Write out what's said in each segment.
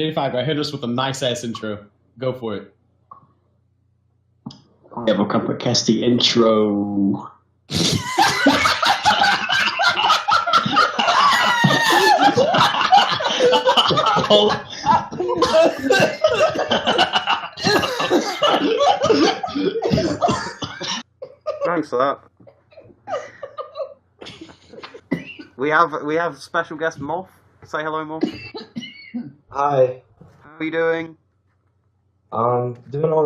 J5, I hit us with a nice ass intro. Go for it. Yeah, we'll come cast the intro. Thanks for that. We have special guest Moth. Say hello, Moth. Hi. How are you doing? Doing all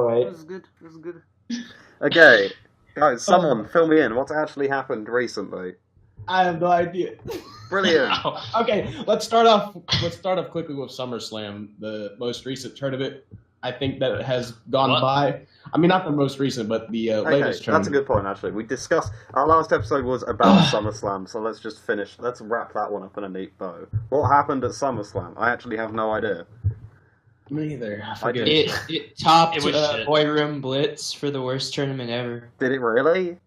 right. This is good. Okay, guys, someone fill me in. What's actually happened recently? I have no idea. Brilliant. Okay, let's start off quickly with SummerSlam, the most recent tournament. I think that it has gone by. I mean, not the most recent, but the latest tournament. That's a good point, actually. We discussed... Our last episode was about SummerSlam, so let's just finish... Let's wrap that one up in a neat bow. What happened at SummerSlam? I actually have no idea. Me either. It topped Boy Room Blitz for the worst tournament ever. Did it really?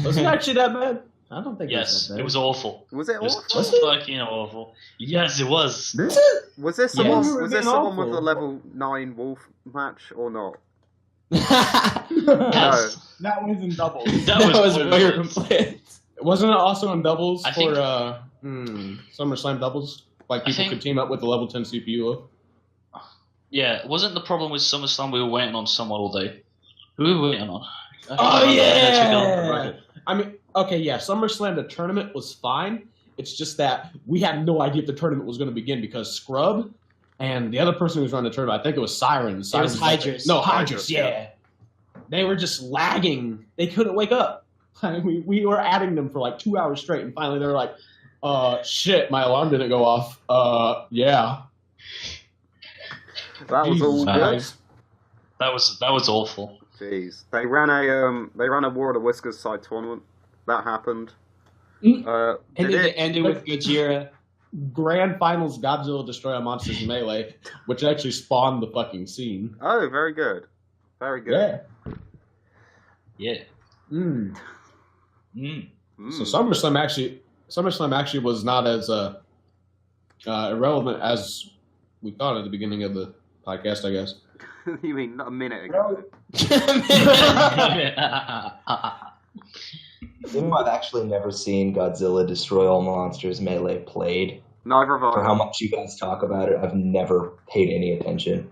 Was it actually that bad? I don't think it was awful. Was it awful? Was it fucking awful? Yes, it was. Was there someone with the level 9 wolf match or not? Yes. No. That was in doubles. That was Boy Room Blitz. Wasn't it also in doubles I for think- SummerSlam doubles? Like people could team up with the level 10 CPU. Yeah, wasn't the problem with SummerSlam we were waiting on someone all day? Who were we waiting on? Oh, yeah! I mean, okay, yeah, SummerSlam, the tournament was fine. It's just that we had no idea if the tournament was going to begin because Scrub and the other person who was running the tournament, I think it was Sirens. It was Hydras. No, Hydras, yeah. They were just lagging. They couldn't wake up. We were adding them for like 2 hours straight, and finally they were like, shit, my alarm didn't go off. Yeah. That was all good. That was awful. Jeez, they ran a War of the Whiskers side tournament. That happened. And it ended with Gojira. Grand Finals Godzilla Destroy All Monsters Melee, which actually spawned the fucking scene. Oh, very good. Very good. Yeah. So SummerSlam actually was not as irrelevant as we thought at the beginning of the podcast, I guess. You mean not a minute ago? I've actually never seen Godzilla Destroy All Monsters Melee played. Neither have I. For how much you guys talk about it, I've never paid any attention.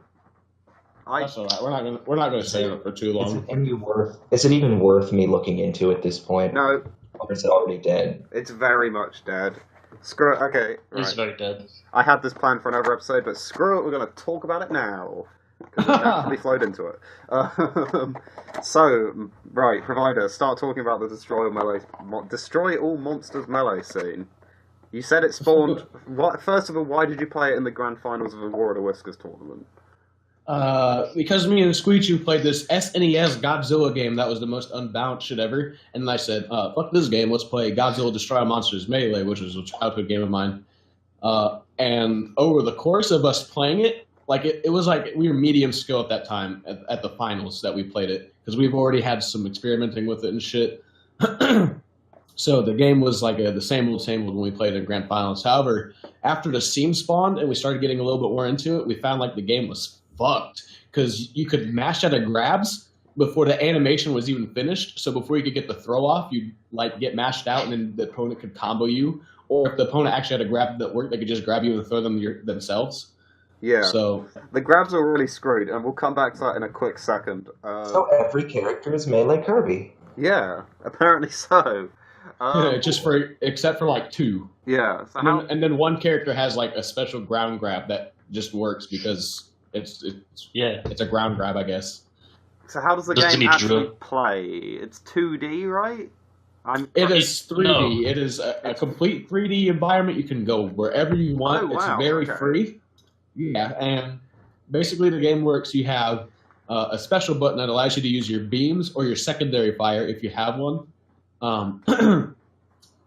That's all right. We're not gonna say it for too long. Is it even worth me looking into at this point? No. Or is it already dead? It's very much dead. Screw it. Okay. It's right. very dead. I had this planned for another episode, but screw it. We're going to talk about it now. Because it naturally flowed into it. So, right, provider, start talking about the Destroy All Monsters Melee scene. You said it spawned... First of all, why did you play it in the grand finals of the War of the Whiskers tournament? Because me and Squeechy played this SNES Godzilla game that was the most unbalanced shit ever, and then I said, fuck this game, let's play Godzilla Destroy All Monsters Melee, which was a childhood game of mine. And over the course of us playing it, like it was like we were medium skill at that time at the finals that we played it, because we've already had some experimenting with it and shit. So the game was like the same old when we played in grand finals. However, after the scene spawned and we started getting a little bit more into it, we found like the game was fucked because you could mash out of grabs before the animation was even finished. So before you could get the throw off, you'd like get mashed out and then the opponent could combo you. Or if the opponent actually had a grab that worked, they could just grab you and throw them themselves. Yeah. So the grabs are really screwed, and we'll come back to that in a quick second. So every character is Melee Kirby. Yeah, apparently so. Except for like two. Yeah. So and then one character has like a special ground grab that just works because it's a ground grab, I guess. So how does the game actually play? It's 2D, right? It is 3D. No. It is a complete 3D environment. You can go wherever you want. Oh, wow. It's very free. Yeah, and basically the game works. You have a special button that allows you to use your beams or your secondary fire if you have one.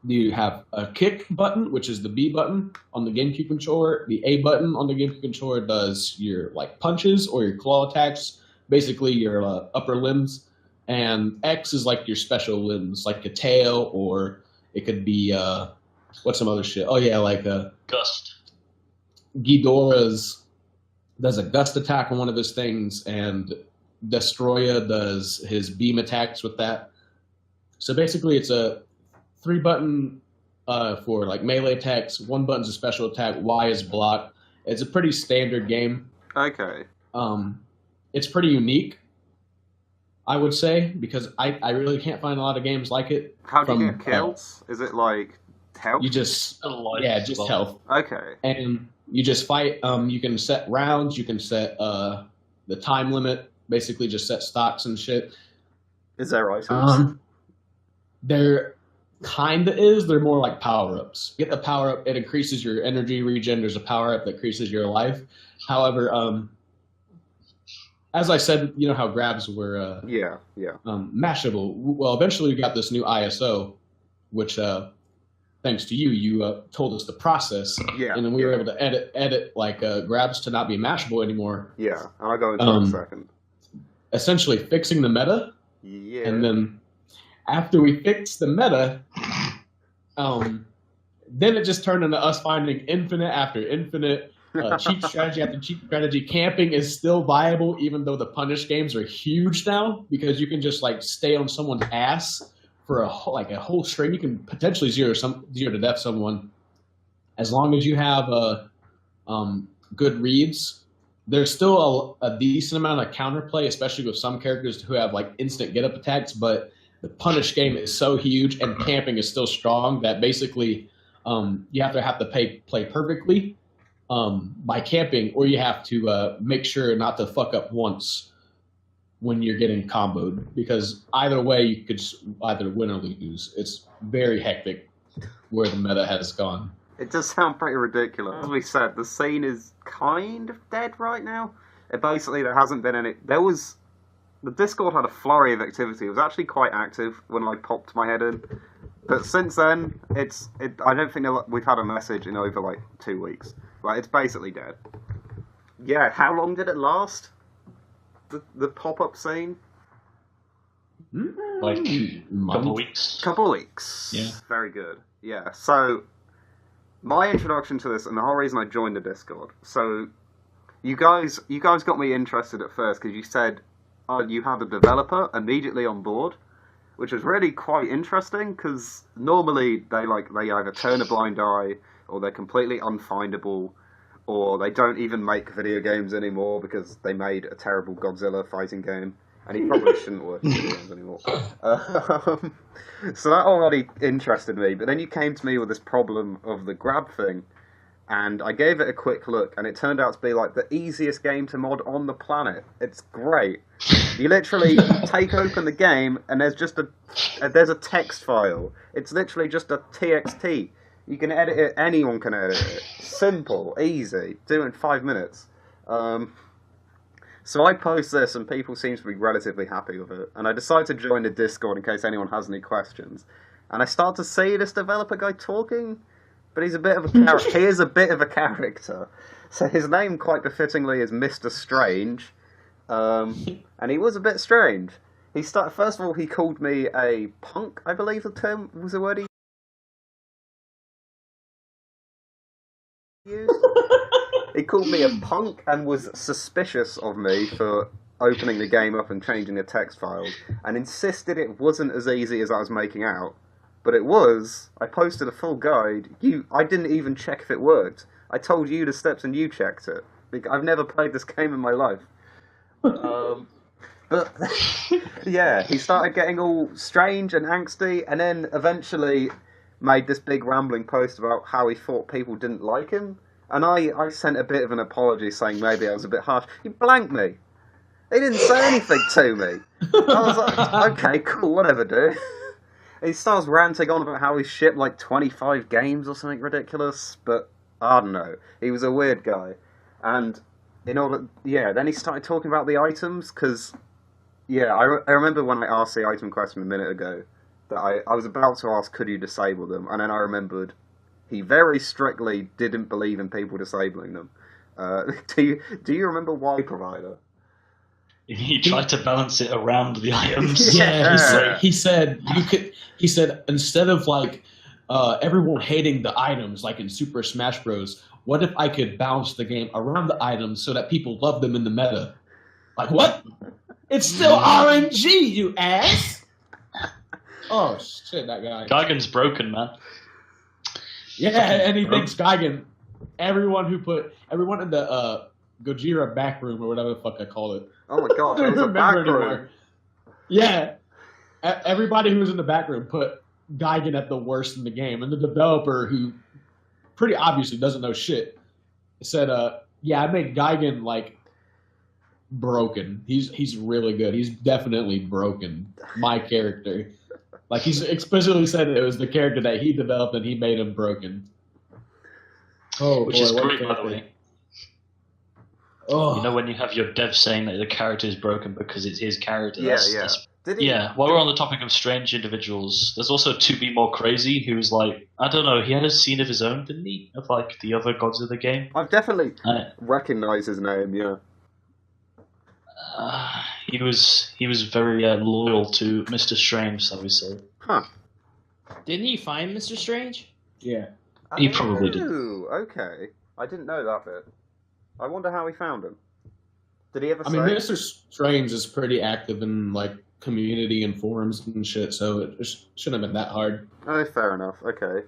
You have a kick button, which is the B button on the GameCube controller. The A button on the GameCube controller does your like punches or your claw attacks, basically your upper limbs. And X is like your special limbs, like a tail, or it could be what's some other shit? Oh yeah, like Gust. Ghidorah's does a gust attack on one of his things, and Destroya does his beam attacks with that. So basically, it's a 3-button for like melee attacks. 1 button's a special attack. Y is block. It's a pretty standard game. Okay. It's pretty unique, I would say, because I really can't find a lot of games like it. How do you get kills? Is it like health? You just just health. Okay. And you just fight. You can set rounds. You can set the time limit. Basically, just set stocks and shit. Is there items? There kind of is. They're more like power-ups. Get a power-up, it increases your energy regen. There's a power-up that increases your life. However, as I said, you know how grabs were mashable. Well, eventually we got this new ISO, which thanks to you told us the process. Yeah. And then we were able to edit like grabs to not be mashable anymore. Yeah, and I'll go into that in a second. Essentially fixing the meta. Yeah. And then after we fixed the meta, then it just turned into us finding infinite after infinite, cheap strategy after cheap strategy. Camping is still viable, even though the punish games are huge now, because you can just like stay on someone's ass for a whole string. You can potentially zero to death someone, as long as you have good reads. There's still a decent amount of counterplay, especially with some characters who have like instant get up attacks, but the punish game is so huge and camping is still strong that basically you have to play perfectly by camping, or you have to make sure not to fuck up once when you're getting comboed, because either way you could either win or lose. It's very hectic where the meta has gone. It does sound pretty ridiculous. As we said, the scene is kind of dead right now. There hasn't been any... The Discord had a flurry of activity. It was actually quite active when I popped my head in. But since then, I don't think we've had a message in over like 2 weeks. Like, it's basically dead. Yeah, how long did it last? The pop-up scene? Like a couple of weeks. Couple of weeks. Yeah. Very good. Yeah, so... My introduction to this, and the whole reason I joined the Discord. So, you guys got me interested at first because you said you had a developer immediately on board, which is really quite interesting because normally they either turn a blind eye, or they're completely unfindable, or they don't even make video games anymore because they made a terrible Godzilla fighting game. And he probably shouldn't work in video games anymore. So that already interested me. But then you came to me with this problem of the grab thing. And I gave it a quick look. And it turned out to be like the easiest game to mod on the planet. It's great. You literally take open the game and there's just there's a text file. It's literally just a TXT. You can edit it. Anyone can edit it. Simple. Easy. Do it in 5 minutes. So I post this, and people seem to be relatively happy with it. And I decide to join the Discord in case anyone has any questions. And I start to see this developer guy talking, but he's a bit of a character. He is a bit of a character. So his name, quite befittingly, is Mr. Strange. And he was a bit strange. First of all, he called me a punk, I believe the term was the word he used. He called me a punk and was suspicious of me for opening the game up and changing the text files, and insisted it wasn't as easy as I was making out. But it was. I posted a full guide. I didn't even check if it worked. I told you the steps and you checked it. I've never played this game in my life. But yeah, he started getting all strange and angsty, and then eventually made this big rambling post about how he thought people didn't like him. And I sent a bit of an apology saying maybe I was a bit harsh. He blanked me. He didn't say anything to me. I was like, okay, cool, whatever, dude. He starts ranting on about how he shipped like 25 games or something ridiculous. But I don't know. He was a weird guy. And then he started talking about the items. Because, I remember when I asked the item question a minute ago, that I was about to ask, could you disable them? And then I remembered, he very strictly didn't believe in people disabling them. Do you remember why, Provider? He tried to balance it around the items. Yeah, he said instead of like everyone hating the items like in Super Smash Bros., what if I could balance the game around the items so that people love them in the meta? Like, what? It's still RNG, you ass! Oh, shit, that guy. Geigen's broken, man. Yeah, and he thinks Geigen, everyone in the Gojira back room, or whatever the fuck I call it. Oh my god, there was a back room. Yeah. Everybody who was in the back room put Geigen at the worst in the game. And the developer, who pretty obviously doesn't know shit, said, yeah, I made Geigen, like, broken. He's really good. He's definitely broken. My character. Like, he's explicitly said it was the character that he developed and he made him broken. Oh, which is great, by the way. Oh. You know when you have your dev saying that the character is broken because it's his character? Yeah, while we're on the topic of strange individuals, there's also To Be More Crazy, who's like, I don't know, he had a scene of his own, didn't he? Of like the other gods of the game. I've definitely recognised his name, yeah. He was very loyal to Mr. Strange, so we say. Huh. Didn't he find Mr. Strange? Yeah. He probably did. Okay. I didn't know that bit. I wonder how he found him. Did he ever say? I mean, Mr. Strange is pretty active in, like, community and forums and shit, so it shouldn't have been that hard. Oh, fair enough. Okay.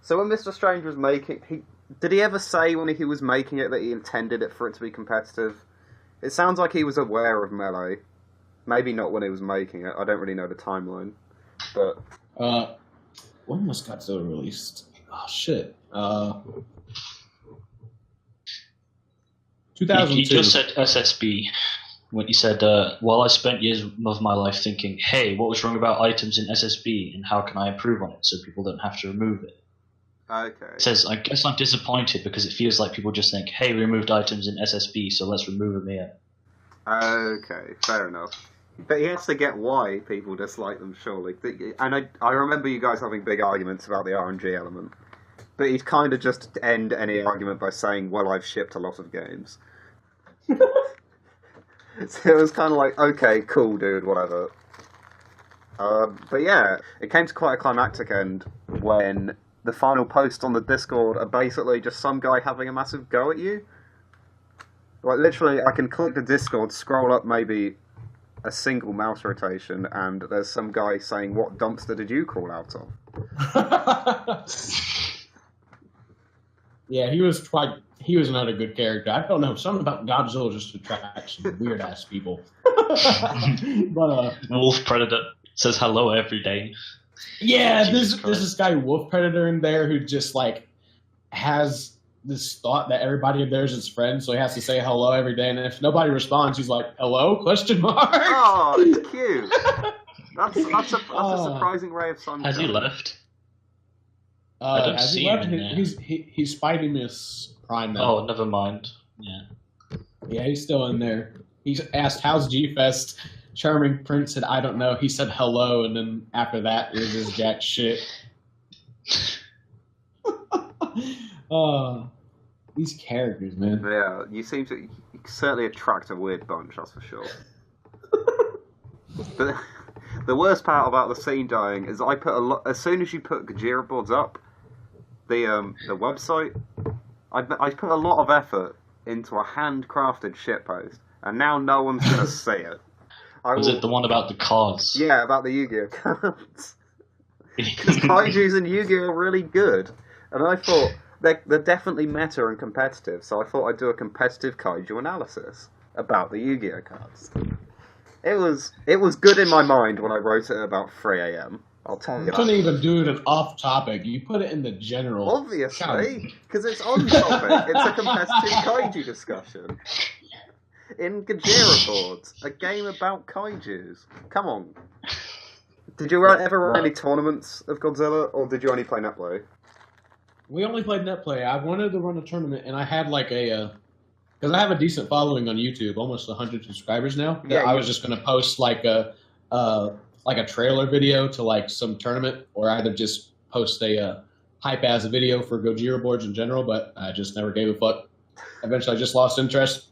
So when Mr. Strange was making... Did he ever say when he was making it that he intended it for it to be competitive? It sounds like he was aware of Melee. Maybe not when he was making it. I don't really know the timeline. But... when was Godzilla released? Oh, shit. 2002. He just said SSB when he said, while I spent years of my life thinking, hey, what was wrong about items in SSB and how can I improve on it so people don't have to remove it? Okay. It says, I guess I'm disappointed because it feels like people just think, hey, we removed items in SSB, so let's remove them here. Okay, fair enough. But he has to get why people dislike them, surely. And I remember you guys having big arguments about the RNG element. But he'd kind of just end any argument by saying, well, I've shipped a lot of games. So it was kind of like, okay, cool, dude, whatever. But yeah, it came to quite a climactic end when the final post on the Discord are basically just some guy having a massive go at you. Like, literally, I can click the Discord, scroll up maybe a single mouse rotation, and there's some guy saying, what dumpster did you crawl out of? Yeah, he was not a good character. I don't know, something about Godzilla just attracts some weird ass people. But Wolf Predator says hello every day. Yeah, there's this guy Wolf Predator in there who just like has this thought that everybody in there is his friend, so he has to say hello every day, and if nobody responds, he's like, "Hello?" ? Oh, it's cute. That's a surprising ray of sunshine. Has he left? I don't see him in there. He's fighting this Prime now. Oh, never mind. Yeah, he's still in there. He's asked, "How's G-Fest?" Charming Prince said, "I don't know." He said hello, and then after that, it was just jack shit. These characters, man. Yeah, you certainly attract a weird bunch, that's for sure. But the worst part about the scene dying is I put as soon as you put Gojira boards up, the website, I put a lot of effort into a handcrafted shitpost, and now no one's gonna see it. Was it the one about the cards? Yeah, about the Yu-Gi-Oh cards. Because kaijus and Yu-Gi-Oh are really good, and I thought they're definitely meta and competitive, so I thought I'd do a competitive kaiju analysis about the Yu-Gi-Oh cards. It was good in my mind when I wrote it at about 3 a.m. I'll tell you that. You couldn't even do it off topic. You put it in the general. Obviously, because it's on topic. It's a competitive kaiju discussion. In Gojira boards, a game about kaijus. Come on. Did you ever run any tournaments of Godzilla, or did you only play netplay? We only played netplay. I wanted to run a tournament, and I had like because I have a decent following on YouTube, almost 100 subscribers now. Yeah, I was just going to post like a trailer video to like some tournament, or either just post a hype ass video for Gojira boards in general. But I just never gave a fuck. Eventually, I just lost interest.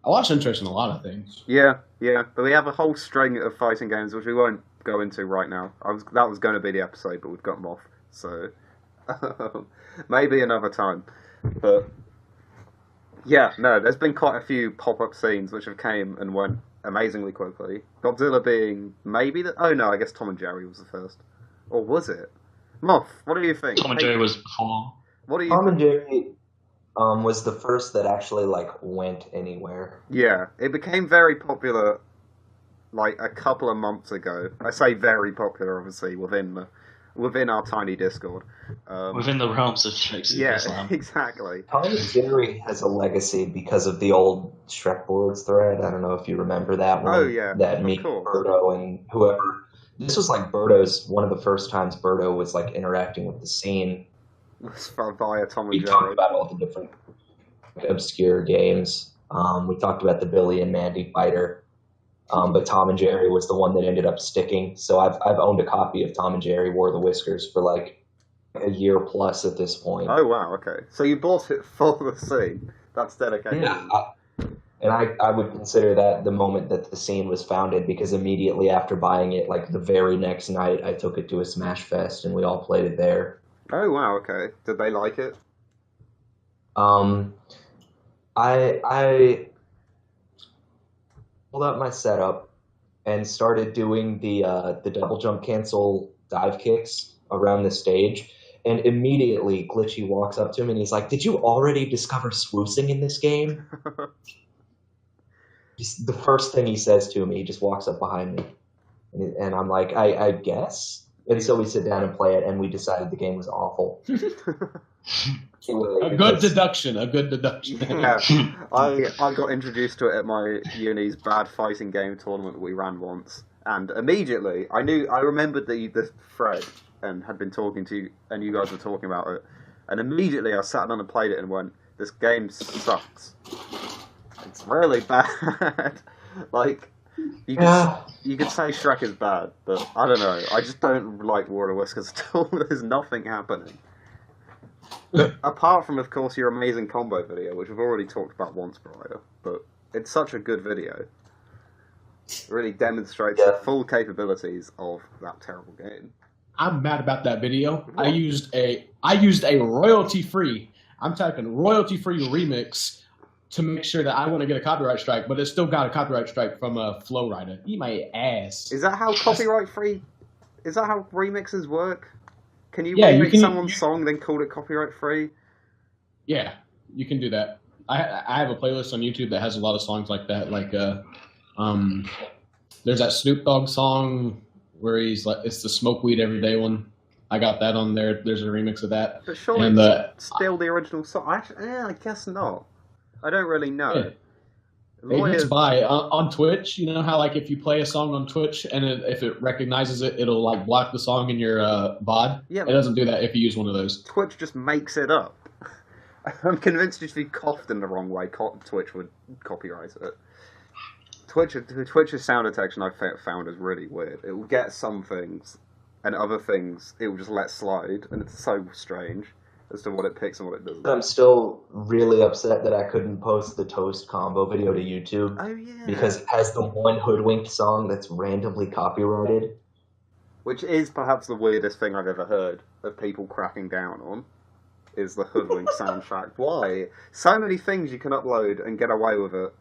I lost interest in a lot of things. Yeah, but we have a whole string of fighting games which we won't go into right now. That was going to be the episode, but we've got them off. So maybe another time. But Yeah, no, there's been quite a few pop-up scenes which have came and went amazingly quickly. Godzilla being maybe the... Oh no, I guess Tom and Jerry was the first. Or was it? Moth, what do you think? Tom and Jerry was before. What do you Tom think? and Jerry was the first that actually went anywhere. Yeah, it became very popular a couple of months ago. I say very popular, obviously, within our tiny Discord. Within the realms of Shakespeare Islam. Exactly. Tom and Jerry has a legacy because of the old Shrek Boards thread. I don't know if you remember that one. Oh, yeah. That me, Birdo, and whoever. This was Birdo's, one of the first times Birdo was interacting with the scene. Via Tom and We Jerry. talked about all the different obscure games. We talked about the Billy and Mandy fighter. But Tom and Jerry was the one that ended up sticking. So I've owned a copy of Tom and Jerry Wore the Whiskers for a year plus at this point. Oh wow, okay. So you bought it for the scene. That's dedication. Yeah, and I would consider that the moment that the scene was founded, because immediately after buying it, the very next night, I took it to a Smash Fest and we all played it there. Oh wow, okay. Did they like it? I pulled out my setup and started doing the double jump cancel dive kicks around the stage, and immediately Glitchy walks up to him and he's like, "Did you already discover swoosing in this game?" Just the first thing he says to me, he just walks up behind me, and I'm like, I guess. And so we sit down and play it, and we decided the game was awful. A good deduction. Yeah. I got introduced to it at my uni's bad fighting game tournament we ran once, and immediately I remembered the thread and had been talking to you, and you guys were talking about it, and immediately I sat down and played it and went, "This game sucks. It's really bad." You could say Shrek is bad, but I don't know. I just don't like War of the Whiskers at all. There's nothing happening. Apart from, of course, your amazing combo video, which we've already talked about once prior, but it's such a good video. It really demonstrates the full capabilities of that terrible game. I'm mad about that video. What? I used a royalty-free, I'm talking royalty-free remix to make sure that I want to get a copyright strike, but it still got a copyright strike from a Flow Rider. Eat my ass. Is that how copyright-free... Is that how remixes work? Can you remix someone's song, then call it copyright-free? Yeah, you can do that. I have a playlist on YouTube that has a lot of songs like that. There's that Snoop Dogg song where he's it's the Smoke Weed Everyday one. I got that on there. There's a remix of that. But surely it's still the original song. I guess not. I don't really know. Yeah. It's by on Twitch. You know how if you play a song on Twitch and if it recognizes it, it'll block the song in your VOD. Yeah, it doesn't do that if you use one of those. Twitch just makes it up. I'm convinced if you coughed in the wrong way, Twitch would copyright it. Twitch's sound detection I've found is really weird. It will get some things, and other things it will just let slide, and it's so strange as to what it picks and what it doesn't. I'm still really upset that I couldn't post the Toast combo video to YouTube. Oh yeah. Because it has the one Hoodwinked song that's randomly copyrighted. Which is perhaps the weirdest thing I've ever heard of people cracking down on, is the Hoodwinked soundtrack. Why? So many things you can upload and get away with it,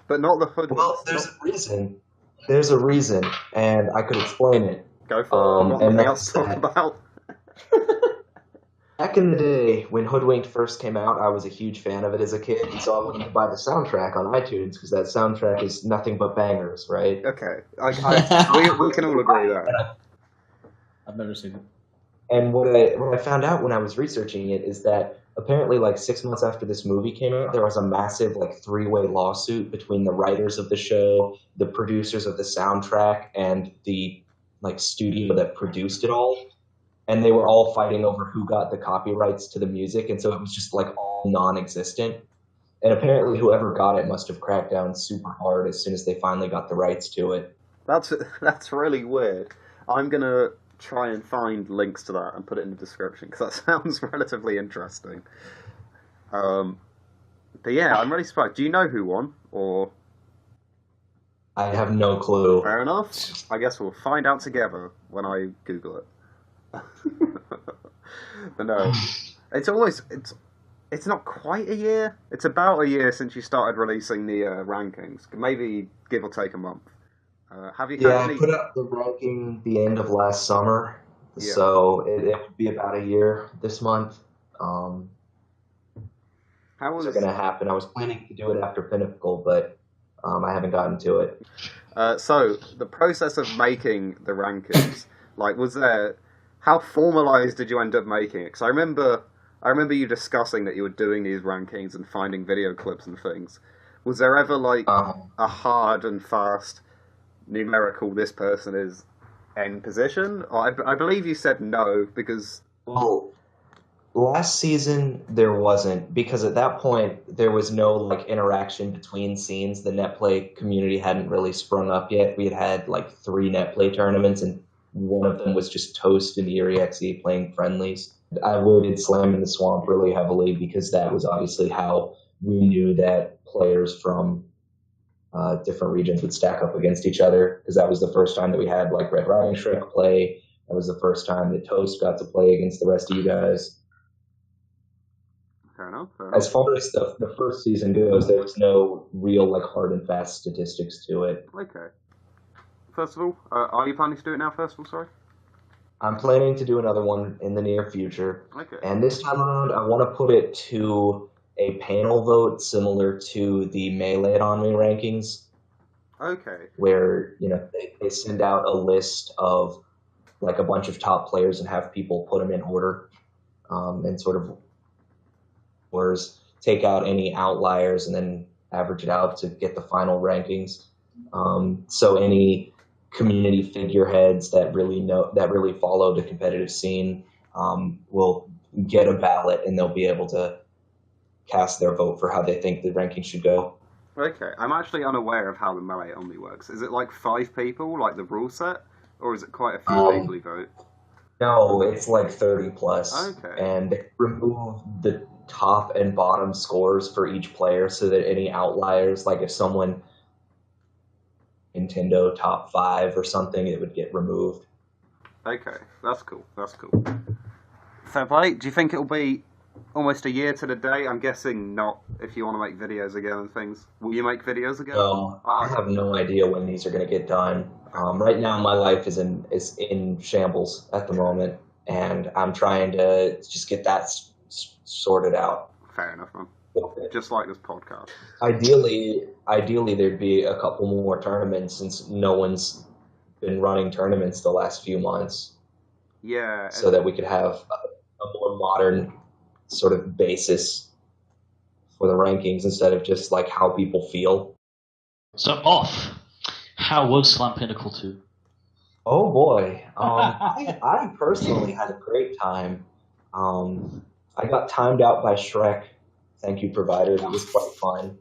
but not the Hoodwinked. Well, there's a reason. There's a reason, and I could explain it. Go for it. What else to talk about? Back in the day, when Hoodwinked first came out, I was a huge fan of it as a kid, and so I wanted to buy the soundtrack on iTunes, because that soundtrack is nothing but bangers, right? Okay. We can all agree that. I've never seen it. And what I found out when I was researching it is that apparently 6 months after this movie came out, there was a massive three-way lawsuit between the writers of the show, the producers of the soundtrack, and the studio that produced it all. And they were all fighting over who got the copyrights to the music, and so it was just all non-existent. And apparently whoever got it must have cracked down super hard as soon as they finally got the rights to it. That's really weird. I'm gonna try and find links to that and put it in the description, because that sounds relatively interesting. But yeah, I'm really surprised. Do you know who won, or...? I have no clue. Fair enough. I guess we'll find out together when I Google it. But no, it's It's not quite a year. It's about a year since you started releasing the rankings. Maybe give or take a month. Have you? Yeah, I put up the ranking the end of last summer, so it would be about a year this month. How was it going to happen? I was planning to do it after Pinnacle, but I haven't gotten to it. So the process of making the rankings, like, was there? How formalized did you end up making it? Because I remember you discussing that you were doing these rankings and finding video clips and things. Was there ever like a hard and fast numerical, this person is N position? Or I believe you said no, because... Well, last season there wasn't, because at that point there was no like interaction between scenes. The netplay community hadn't really sprung up yet. We had like 3 netplay tournaments, and one of them was just Toast and Erie XE playing friendlies. I voted Slam in the Swamp really heavily because that was obviously how we knew that players from different regions would stack up against each other, because that was the first time that we had like Red Riding Shrek play. That was the first time that Toast got to play against the rest of you guys. Fair enough. As far as the first season goes, there was no real like hard and fast statistics to it. Okay. First of all, are you planning to do it now? First of all, sorry. I'm planning to do another one in the near future. Okay. And this time around, I want to put it to a panel vote similar to the Melee on Me rankings. Okay. Where, they send out a list of like a bunch of top players and have people put them in order, and sort of take out any outliers and then average it out to get the final rankings. So any community figureheads that really follow the competitive scene will get a ballot, and they'll be able to cast their vote for how they think the ranking should go. Okay, I'm actually unaware of how the Melee only works. Is it like 5 people, like the rule set, or is it quite a few people who vote? No, it's like 30 plus. Okay. And they remove the top and bottom scores for each player so that any outliers, like if someone Nintendo top 5 or something, it would get removed. Okay, that's cool. Fair play. Do you think it'll be almost a year to the day? I'm guessing not, if you want to make videos again and things. Will you make videos again? No, I have no idea when these are going to get done. Right now, my life is in shambles at the moment, and I'm trying to just get that sorted out. Fair enough, man. Just like this podcast. Ideally, there'd be a couple more tournaments, since no one's been running tournaments the last few months. Yeah. So that we could have a more modern sort of basis for the rankings instead of just like how people feel. So how was Slam Pinnacle 2? Oh boy, I personally had a great time. I got timed out by Shrek. Thank you, provider. That was quite fun.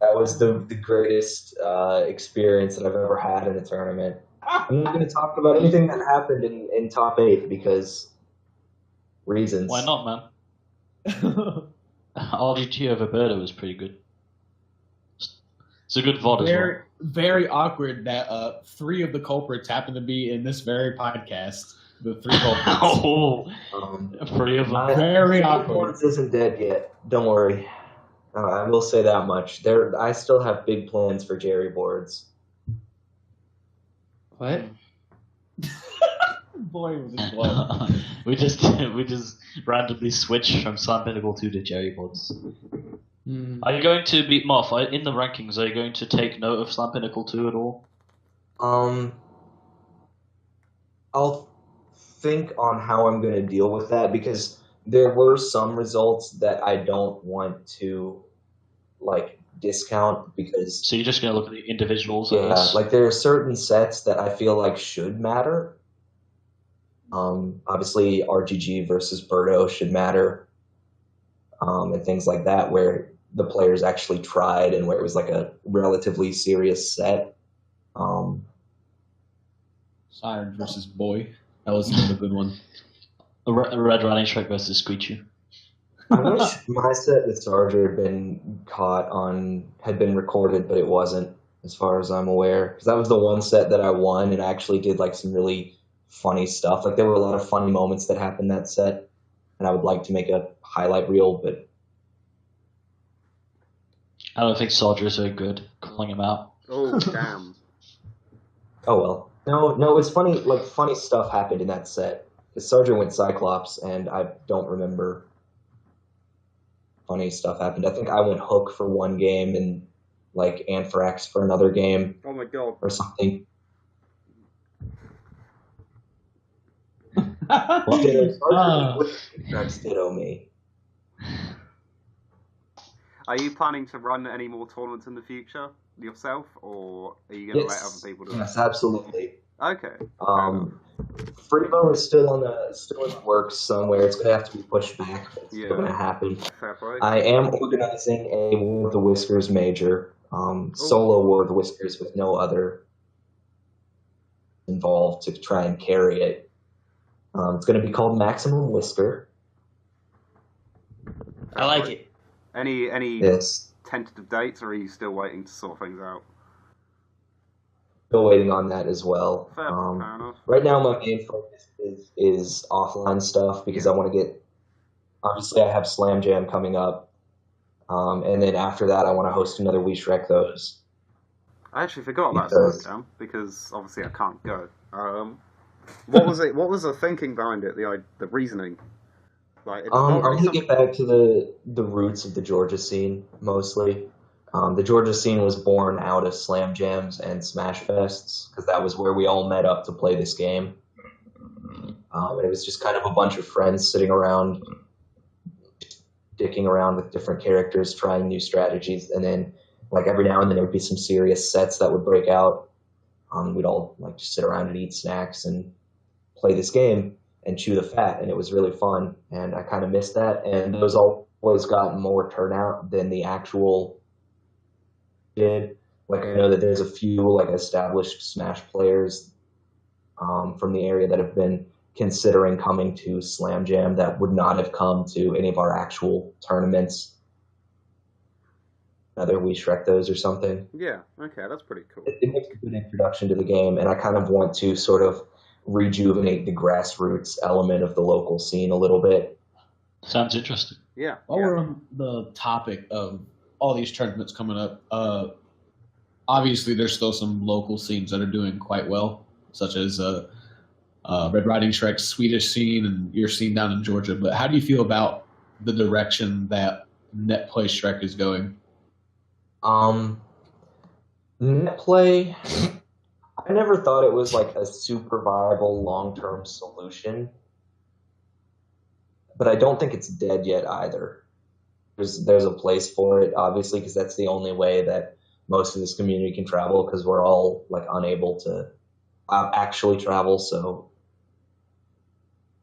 That was the greatest experience that I've ever had in a tournament. I'm not going to talk about anything that happened in top 8 because reasons. Why not, man? RDT over Birdo was pretty good. It's a good VOD as well. Very awkward that 3 of the culprits happen to be in this very podcast. The 3 culprits. 3 of them. Very awkward. Boards isn't dead yet. Don't worry. I will say that much. I still have big plans for Jerry boards. What? Boy, was it blood. we just randomly switched from Slam Pinnacle 2 to Jerry boards. Are you going to be Moff in the rankings? Are you going to take note of Slam Pinnacle 2 at all? I'll think on how I'm going to deal with that, because there were some results that I don't want to like discount because. So you're just going to look at the individuals? Yeah, like there are certain sets that I feel like should matter. Obviously, RGG versus Birdo should matter, and things like that, where the players actually tried and where it was like a relatively serious set. Siren versus Boy. That was another good one. Red Riding Shrek versus Squeechu. I wish my set with Sarger had been recorded, but it wasn't, as far as I'm aware. Because that was the one set that I won, and I actually did like some really funny stuff. Like there were a lot of funny moments that happened that set. and I would like to make a highlight reel, but I don't think Soldier is very good. Calling him out. Oh damn. Oh well. No, it's funny. Like funny stuff happened in that set. Sarger went Cyclops, and I don't remember. Funny stuff happened. I think I went Hook for one game, and like Anthrax for another game. Oh my god. Or something. Anthrax ditto me. Are you planning to run any more tournaments in the future yourself, or are you going to let other people do it? Yes, absolutely. Okay. Freebo is still in the works somewhere. It's going to have to be pushed back. But it's still going to happen. Fair play. I am organizing a War of the Whiskers major, solo War of the Whiskers with no other involved to try and carry it. It's going to be called Maximum Whisker. I like it. Any Yes. tentative dates, or are you still waiting to sort things out? Still waiting on that as well. Fair enough. Right now, my main focus is offline stuff because I want to get. Obviously, I have Slam Jam coming up, and then after that, I want to host another We Shrek Those. I actually forgot about Slam Jam because obviously I can't go. What was it? What was the thinking behind it? The reasoning. Like, I'm going to get back to the roots of the Georgia scene mostly. The Georgia scene was born out of Slam Jams and Smash Fests because that was where we all met up to play this game. And it was just kind of a bunch of friends sitting around, dicking around with different characters, trying new strategies, and then like every now and then there would be some serious sets that would break out. We'd all like just sit around and eat snacks and play this game and chew the fat, and it was really fun, and I kind of missed that, and those always got more turnout than the actual did. Like, I know that there's a few, like, established Smash players from the area that have been considering coming to Slam Jam that would not have come to any of our actual tournaments. Another We Shrek Those or something. Yeah, okay, that's pretty cool. It makes a good introduction to the game, and I kind of want to sort of rejuvenate the grassroots element of the local scene a little bit. Sounds interesting. Yeah. While we're on the topic of all these tournaments coming up, obviously there's still some local scenes that are doing quite well, such as Red Riding Shrek's Swedish scene and your scene down in Georgia. But how do you feel about the direction that Netplay Shrek is going? Netplay, I never thought it was like a super viable long-term solution, but I don't think it's dead yet either. There's a place for it, obviously, because that's the only way that most of this community can travel, because we're all like unable to actually travel, so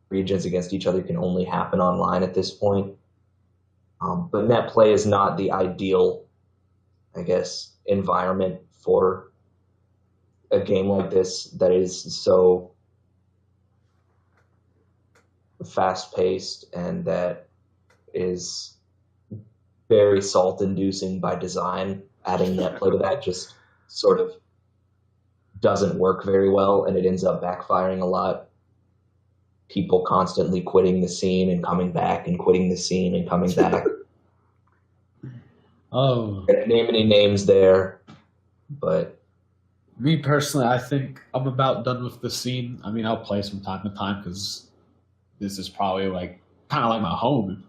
regions against each other can only happen online at this point. But Netplay is not the ideal, I guess, environment for a game like this that is so fast-paced and that is very salt-inducing by design. Adding Netplay to that just sort of doesn't work very well, and it ends up backfiring a lot. People constantly quitting the scene and coming back and quitting the scene and coming back. Oh, I can't name any names there, but me personally, I think I'm about done with the scene. I mean, I'll play from time to time because this is probably like kind of like my home.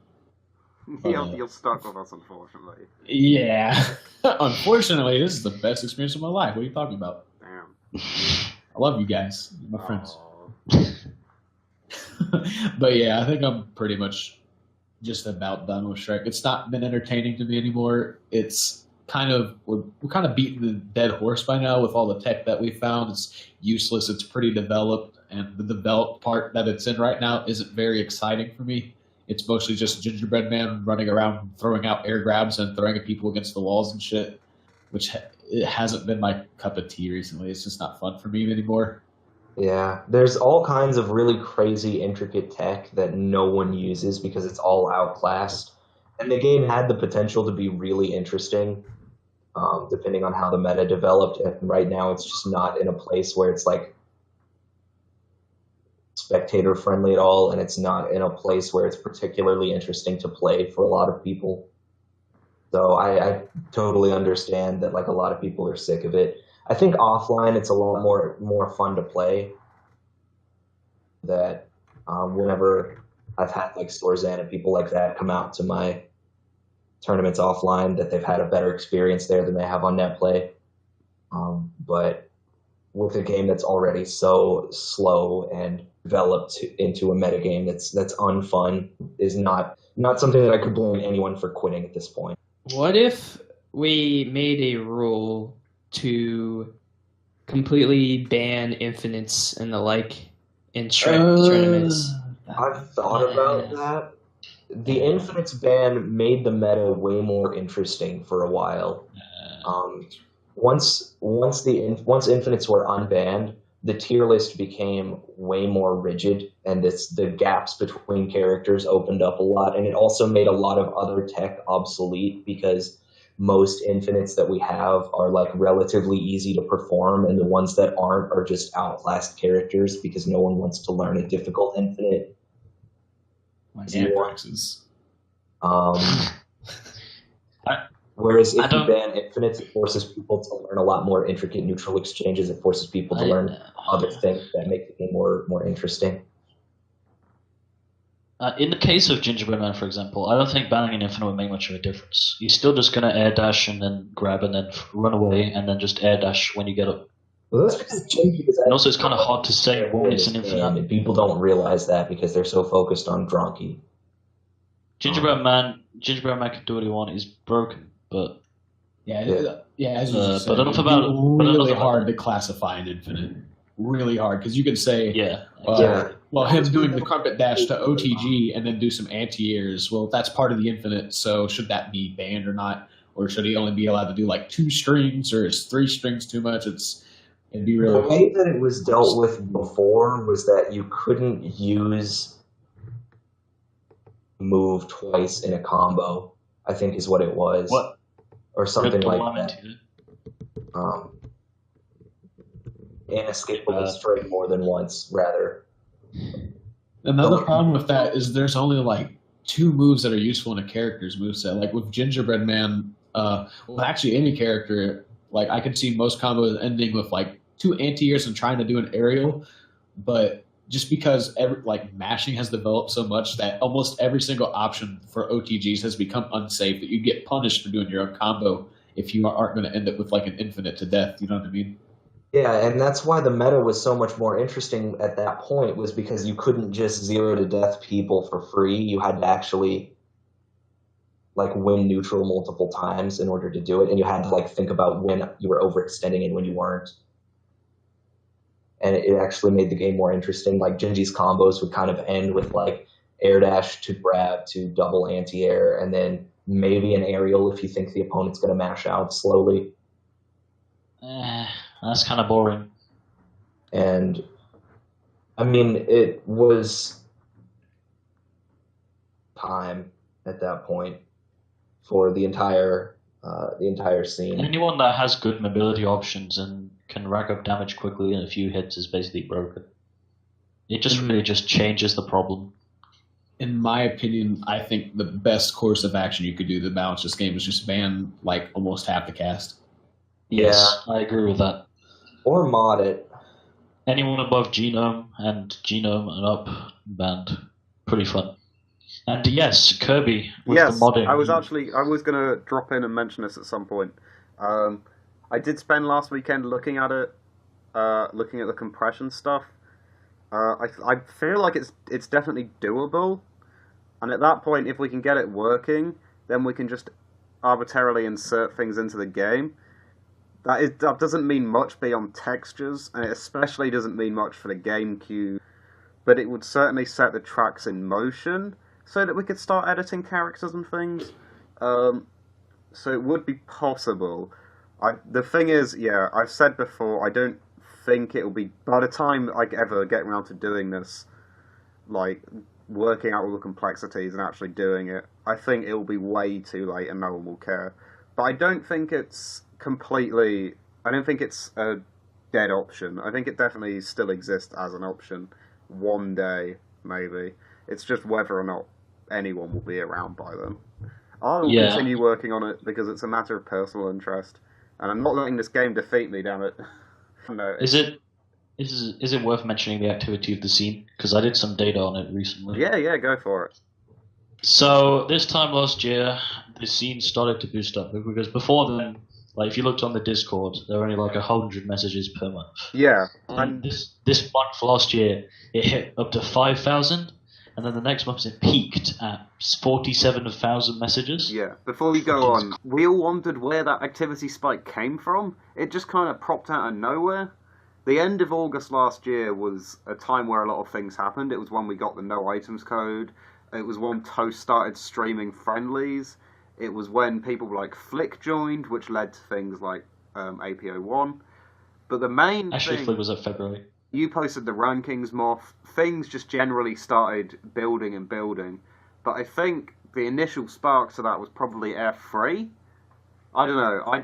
You're stuck with us, unfortunately. Yeah. Unfortunately, this is the best experience of my life. What are you talking about? Damn. I love you guys. You're my friends. But yeah, I think I'm pretty much just about done with Shrek. It's not been entertaining to me anymore. It's kind of, we're kind of beating the dead horse by now with all the tech that we found. It's useless. It's pretty developed, and the developed part that it's in right now isn't very exciting for me. It's mostly just Gingerbread Man running around, throwing out air grabs and throwing at people against the walls and shit, which it hasn't been my cup of tea recently. It's just not fun for me anymore. yeah, there's all kinds of really crazy, intricate tech that no one uses because it's all outclassed. And the game had the potential to be really interesting, depending on how the meta developed. And right now, it's just not in a place where it's like spectator friendly at all, and it's not in a place where it's particularly interesting to play for a lot of people. So I totally understand that like a lot of people are sick of it. I think offline it's a lot more fun to play. That whenever I've had like Storzan and people like that come out to my tournaments offline, that they've had a better experience there than they have on NetPlay. But with a game that's already so slow and developed into a metagame that's unfun is not something that I could blame anyone for quitting at this point. What if we made a rule to completely ban infinites and the like in tournaments? I've thought about that. The infinites ban made the meta way more interesting for a while. Once infinites were unbanned, the tier list became way more rigid, and the gaps between characters opened up a lot, and it also made a lot of other tech obsolete because most infinites that we have are like relatively easy to perform, and the ones that aren't are just outclassed characters because no one wants to learn a difficult infinite. Like Anthraxes. Whereas if you ban infinites, it forces people to learn a lot more intricate neutral exchanges. It forces people to learn other things that make the game more interesting. In the case of Gingerbread Man, for example, I don't think banning an infinite would make much of a difference. You're still just going to air dash and then grab and then run away and then just air dash when you get up. Well, that's because and also, it's kind of hard to say why it's an infinite. And people don't realize that because they're so focused on Dronky. Gingerbread Man can do what he wants. He's broken, but as you said, but enough about it. Really hard to classify an infinite. Really hard because you could say, well, him doing the Crumpet dash to OTG and then do some anti-airs. Well, that's part of the infinite. So should that be banned or not, or should he only be allowed to do like 2 strings, or is 3 strings too much? It'd be really the way that it was dealt with before was that you couldn't use move twice in a combo, I think is what it was. What? Or something like that. Inescapable straight more than once, rather. Another problem with that is there's only like 2 moves that are useful in a character's moveset. Like with Gingerbread Man, actually any character, like I could see most combos ending with like 2 anti-airs and trying to do an aerial, but just because mashing has developed so much that almost every single option for OTGs has become unsafe, that you get punished for doing your own combo if you aren't going to end up with like an infinite to death. You know what I mean? Yeah, and that's why the meta was so much more interesting at that point, was because you couldn't just 0 to death people for free. You had to actually like win neutral multiple times in order to do it, and you had to like think about when you were overextending and when you weren't. And it actually made the game more interesting. Like Gingy's combos would kind of end with like air dash to grab to double anti-air, and then maybe an aerial if you think the opponent's going to mash out slowly. That's kind of boring. And I mean, it was time at that point for the entire scene. Anyone that has good mobility options and can rack up damage quickly in a few hits is basically broken. It just really just changes the problem. In my opinion, I think the best course of action you could do to balance this game is just ban like almost half the cast. Yes, I agree with that. Or mod it. Anyone above Genome and up banned. Pretty fun. And yes, Kirby with the modding. I was going to drop in and mention this at some point. I did spend last weekend looking at it, looking at the compression stuff. I feel like it's definitely doable, and at that point, if we can get it working, then we can just arbitrarily insert things into the game. That doesn't mean much beyond textures, and it especially doesn't mean much for the GameCube, but it would certainly set the tracks in motion so that we could start editing characters and things. So it would be possible. The thing is, I've said before, I don't think it'll be, by the time I ever get around to doing this, like working out all the complexities and actually doing it, I think it'll be way too late and no one will care. But I don't think it's a dead option. I think it definitely still exists as an option. one day, maybe. It's just whether or not anyone will be around by then. I will continue working on it because it's a matter of personal interest, and I'm not letting this game defeat me, damn it. No, Is it worth mentioning the activity of the scene? Because I did some data on it recently. Yeah, go for it. So this time last year, the scene started to boost up because before then, like if you looked on the Discord, there were only like 100 messages per month. Yeah, and this month last year, it hit up to 5,000, and then the next month it peaked at 47,000 messages. Yeah. Before we go on, we all wondered where that activity spike came from. It just kind of popped out of nowhere. The end of August last year was a time where a lot of things happened. It was when we got the no items code. It was when Toast started streaming friendlies. It was when people like Flick joined, which led to things like APO1. But the main thing... Flick was at February. You posted the rankings, Moth. Things just generally started building and building. But I think the initial spark to that was probably F3. I don't know.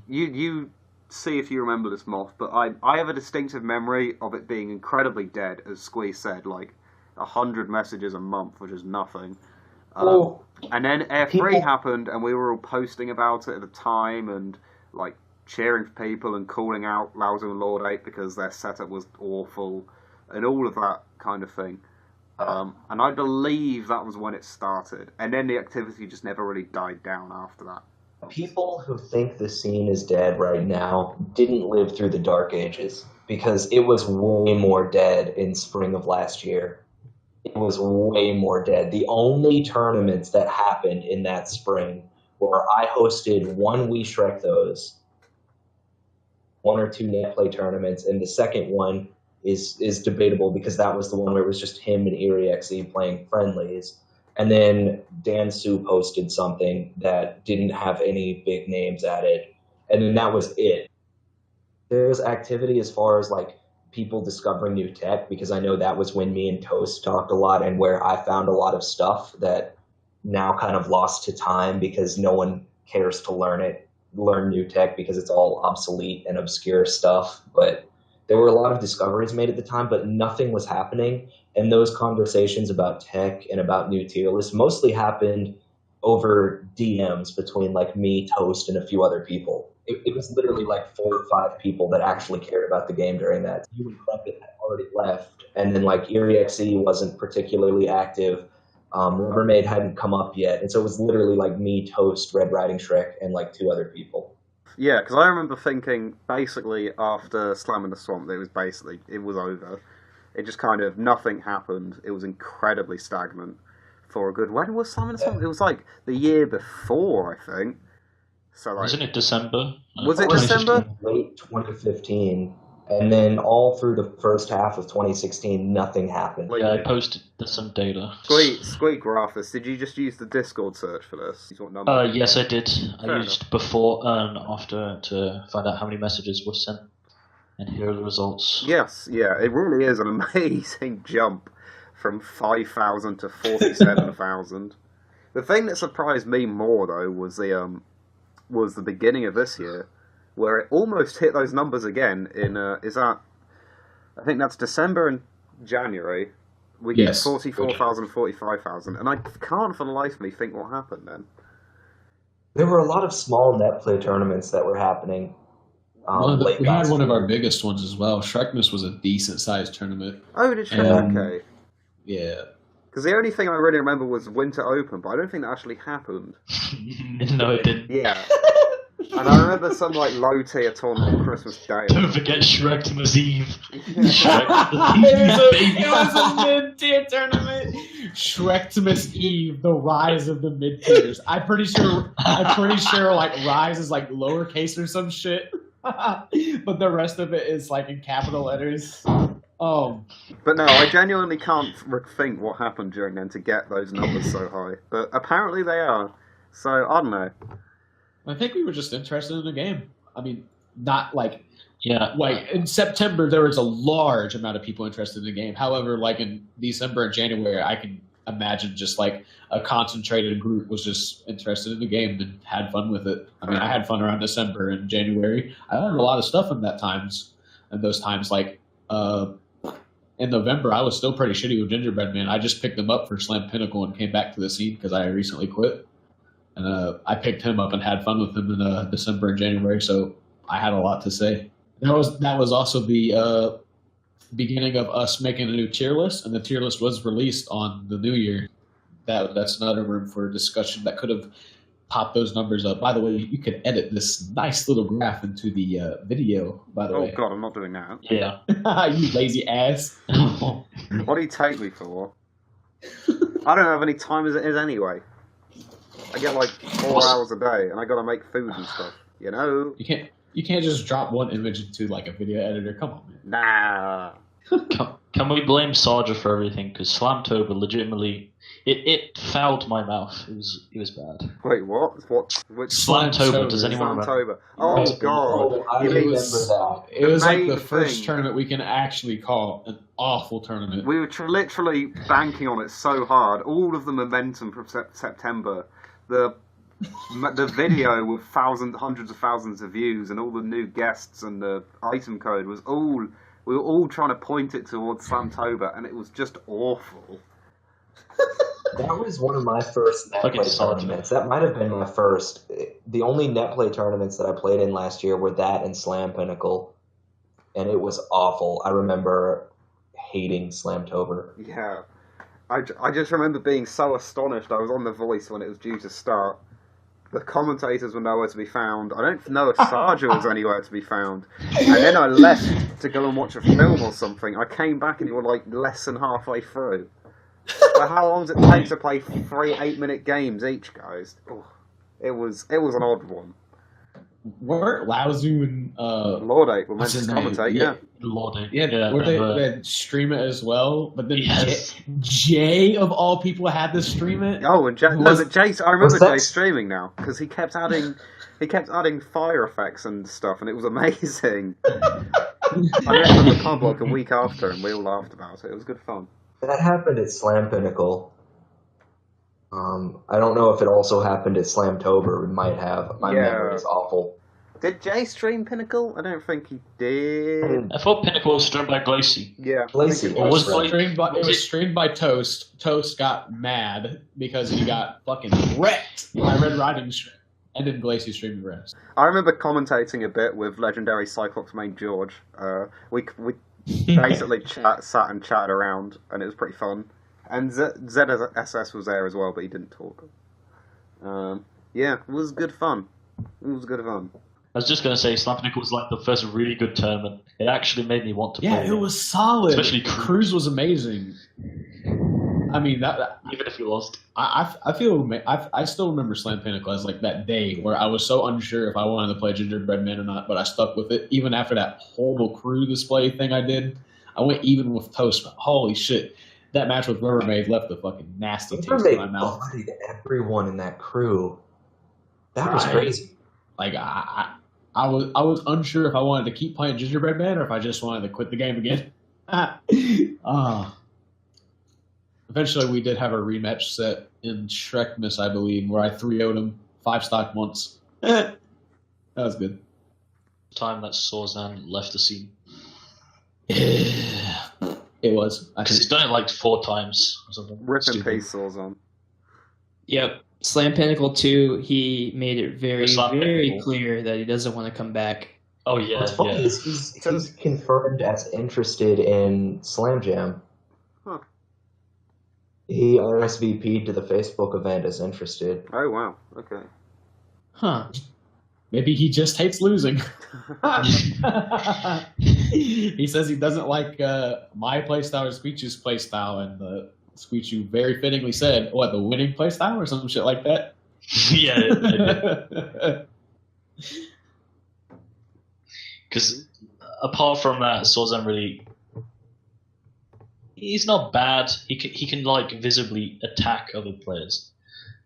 You see if you remember this, Moth, but I have a distinctive memory of it being incredibly dead, as Squeeze said, like 100 messages a month, which is nothing. And then F3 happened, and we were all posting about it at the time, and like cheering for people and calling out Lauzo and Lord 8 because their setup was awful, and all of that kind of thing. And I believe that was when it started, and then the activity just never really died down after that. People who think the scene is dead right now didn't live through the dark ages, because it was way more dead in spring of last year. It was way more dead. The only tournaments that happened in that spring were I hosted one We Shrek Those, 1 or 2 net play tournaments, and the second one is debatable because that was the one where it was just him and ErieXE playing friendlies. And then Dan Su posted something that didn't have any big names at it. And then that was it. There's activity as far as like people discovering new tech, because I know that was when me and Toast talked a lot and where I found a lot of stuff that now kind of lost to time because no one cares to learn new tech because it's all obsolete and obscure stuff. But there were a lot of discoveries made at the time, but nothing was happening. And those conversations about tech and about new tier lists mostly happened over DMs between like me, Toast, and a few other people. It was literally like 4 or 5 people that actually cared about the game during that. You and Crumpet had already left, and then like ErieXE wasn't particularly active. Rubbermaid hadn't come up yet, and so it was literally like me, Toast, Red Riding Shrek, and like 2 other people. Yeah, because I remember thinking basically after Slamming the Swamp, it was over. It just kind of, nothing happened. It was incredibly stagnant for a good... When was Slamming the Swamp? It was like the year before, I think. So like, wasn't it December? Was it December? Late 2015. And then all through the first half of 2016, nothing happened. Yeah, I posted some data. Squeak Graphis, did you just use the Discord search for this? Yes, I did. I used before and after to find out how many messages were sent. And here are the results. Yes, yeah, it really is an amazing jump from 5,000 to 47,000. The thing that surprised me more, though, was the beginning of this year, where it almost hit those numbers again in, I think that's December and January. We get 44,000, 45,000, and I can't for the life of me think what happened then. There were a lot of small net play tournaments that were happening. We had one of our biggest ones as well. Shrekmas was a decent-sized tournament. Oh, did Shrek? Okay. Yeah. Because the only thing I really remember was Winter Open, but I don't think that actually happened. No, it didn't. Yeah. And I remember some like low-tier tournament on Christmas Day. Don't forget Shrekmas Eve. It was a mid-tier tournament. Shrekmas Eve, the rise of the mid-tiers. I'm pretty sure like Rise is like lowercase or some shit. But the rest of it is like in capital letters. But no, I genuinely can't think what happened during then to get those numbers so high. But apparently they are. So, I don't know. I think we were just interested in the game. I mean, not like... Yeah. Like, in September, there was a large amount of people interested in the game. However, like in December and January, I can imagine just like a concentrated group was just interested in the game and had fun with it. I mean, I had fun around December and January. I learned a lot of stuff in those times. Like, in November, I was still pretty shitty with Gingerbread Man. I just picked him up for Slam Pinnacle and came back to the scene because I recently quit. And I picked him up and had fun with him in December and January, so I had a lot to say. That was also the beginning of us making a new tier list, and the tier list was released on the new year. That's another room for discussion that could have popped those numbers up. By the way, you could edit this nice little graph into the video, by the way. Oh, God, I'm not doing that. Yeah. You lazy ass. What do you take me for? I don't have any time as it is anyway. I get like 4 hours a day, and I gotta make food and stuff, you know? You can't just drop one image into like a video editor. Come on, man. Nah. Can we blame Sarja for everything? Because Slamtober legitimately, it fouled my mouth. It was bad. Wait, what? Which Slamtober? Does anyone remember? Slamtober. Oh, God. I remember that. It was like the main first thing. tournament we can actually call an awful tournament. We were literally banking on it so hard. All of the momentum from September. The video with hundreds of thousands of views and all the new guests and the item code was all... We were all trying to point it towards Slamtober, and it was just awful. That was one of my first netplay tournaments. That might have been my first. The only netplay tournaments that I played in last year were that and Slam Pinnacle, and it was awful. I remember hating Slamtober. Yeah. I just remember being so astonished. I was on The Voice when it was due to start. The commentators were nowhere to be found. I don't know if Sarja was anywhere to be found. And then I left to go and watch a film or something. I came back and you were like less than halfway through. But how long does it take to play 3 8-minute games each, guys? Oh, it was an odd one. Weren't Laozu and Lord 8 were meant to commentate, yeah. Lord 8. Yeah, were they stream it as well? But then Jay of all people had to stream it. Oh, and Jay, I remember Jay streaming now because he kept adding fire effects and stuff, and it was amazing. I met him in the pub like a week after, and we all laughed about it. It was good fun. That happened at Slam Pinnacle. I don't know if it also happened at Slamtober. It might have. My memory is awful. Did Jay stream Pinnacle? I don't think he did. I thought Pinnacle was streamed by Glacy. Yeah. Glacy. It was streamed by Toast. Toast got mad because he got fucking wrecked by Red Riding Strip. And then Glacy streamed the rest. I remember commentating a bit with legendary Cyclops main George. We basically sat and chatted around, and it was pretty fun. And ZSS was there as well, but he didn't talk. Yeah, it was good fun. It was good fun. I was just going to say, Slam Pinnacle was like the first really good tournament. It actually made me want to play. Yeah, it was solid. Especially Cruz was amazing. I mean, even if you lost. I still remember Slam Pinnacle as like that day where I was so unsure if I wanted to play Gingerbread Man or not, but I stuck with it. Even after that horrible crew display thing I did, I went even with Toast. But holy shit. That match with Rubbermaid left a fucking nasty taste in my mouth. Rubbermaid everyone in that crew. That was crazy. Like I was unsure if I wanted to keep playing Gingerbread Man or if I just wanted to quit the game again. Eventually, we did have a rematch set in Shrekmas, I believe, where I 3-0'd him 5-stock once. That was good. Time that Sorzan left the scene. It was. Because he's done it like 4 times or something. Rip and peace, Sorzan. Yep. Slam Pinnacle 2, he made it very clear that he doesn't want to come back. Oh, yeah. What's funny is he's confirmed as interested in Slam Jam. Huh. He RSVP'd to the Facebook event as interested. Oh, wow. Okay. Huh. Maybe he just hates losing. He says he doesn't like my playstyle or Squeechu's playstyle, and Squeechu very fittingly said, "What, the winning playstyle or some shit like that?" Yeah. Because apart from that, Sorzan really, he's not bad. He can like visibly attack other players,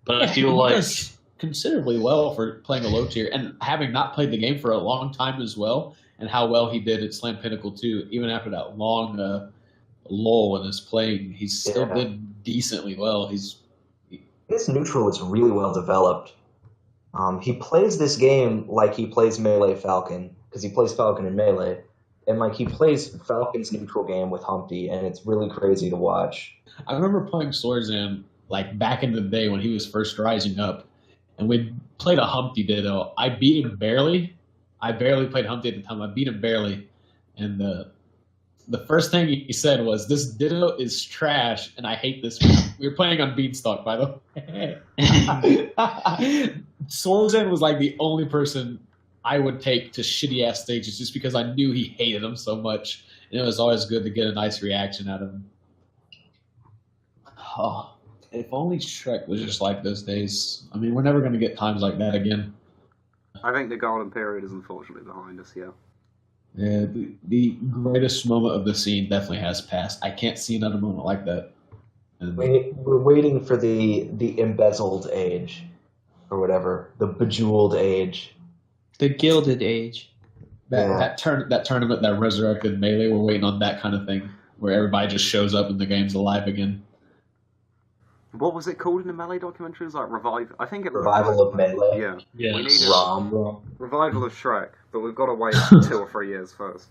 but I feel like does considerably well for playing a low tier and having not played the game for a long time as well, and how well he did at Slam Pinnacle 2, even after that long lull in his playing, he still did decently well. His neutral is really well developed. He plays this game like he plays Melee Falcon, because he plays Falcon in Melee, And like he plays Falcon's neutral game with Humpty, and it's really crazy to watch. I remember playing Swordsman like back in the day when he was first rising up, and we played a Humpty Ditto. I beat him barely. I barely played Humpty at the time. I beat him barely, and the first thing he said was, "This Ditto is trash, and I hate this map." We were playing on Beanstalk, by the way. Swordsman was like the only person I would take to shitty ass stages just because I knew he hated them so much, and it was always good to get a nice reaction out of him. Oh, if only Shrek was just like those days. I mean, we're never going to get times like that again. I think the golden period is unfortunately behind us, yeah. Yeah, the greatest moment of the scene definitely has passed. I can't see another moment like that. And We're waiting for the embezzled age, or whatever, the bejeweled age. The Gilded Age. that tournament that resurrected Melee, we're waiting on that kind of thing, where everybody just shows up and the game's alive again. What was it called in the Melee documentary? It was like I think it Revival of Melee. Yeah. Yeah. We need ROM. Revival of Shrek, but we've got to wait 2 or 3 years first.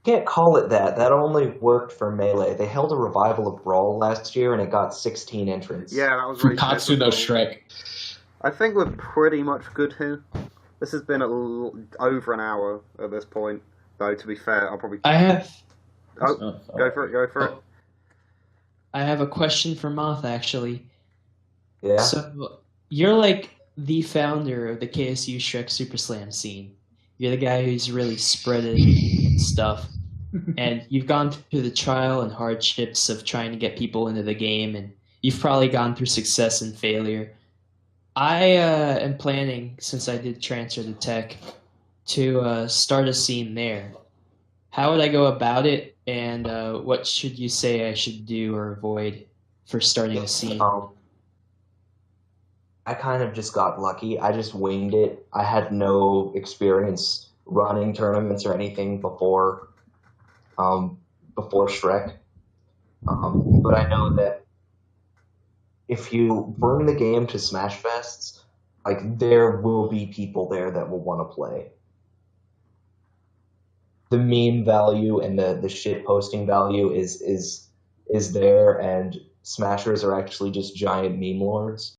Can't call it that. That only worked for Melee. They held a revival of Brawl last year, and it got 16 entrants. Yeah, that was really Fukatsu no Shrek. I think we're pretty much good here. This has been over an hour at this point, though, to be fair. I'll probably... I have go for it. I have a question for Moth, actually. Yeah? So, you're like the founder of the KSU Shrek Super Slam scene. You're the guy who's really spread it and stuff. And you've gone through the trial and hardships of trying to get people into the game, and you've probably gone through success and failure. I am planning, since I did transfer to tech, to start a scene there. How would I go about it, and what should you say I should do or avoid for starting a scene? I kind of just got lucky. I just winged it. I had no experience running tournaments or anything before Shrek. But I know that if you bring the game to Smash Fests, like, there will be people there that will want to play. The meme value and the shit posting value is there, and Smashers are actually just giant meme lords.